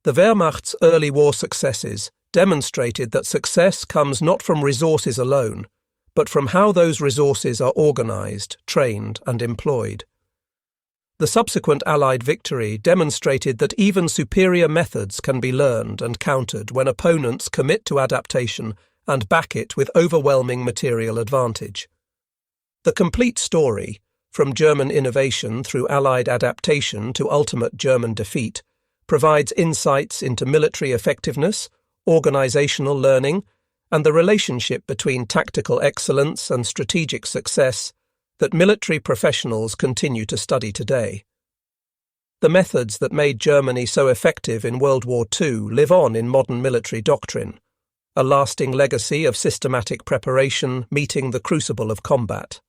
The Wehrmacht's early war successes demonstrated that success comes not from resources alone, but from how those resources are organized, trained, and employed. The subsequent Allied victory demonstrated that even superior methods can be learned and countered when opponents commit to adaptation and back it with overwhelming material advantage. The complete story, from German innovation through Allied adaptation to ultimate German defeat, provides insights into military effectiveness, organizational learning, and the relationship between tactical excellence and strategic success that military professionals continue to study today. The methods that made Germany so effective in World War II live on in modern military doctrine, a lasting legacy of systematic preparation meeting the crucible of combat.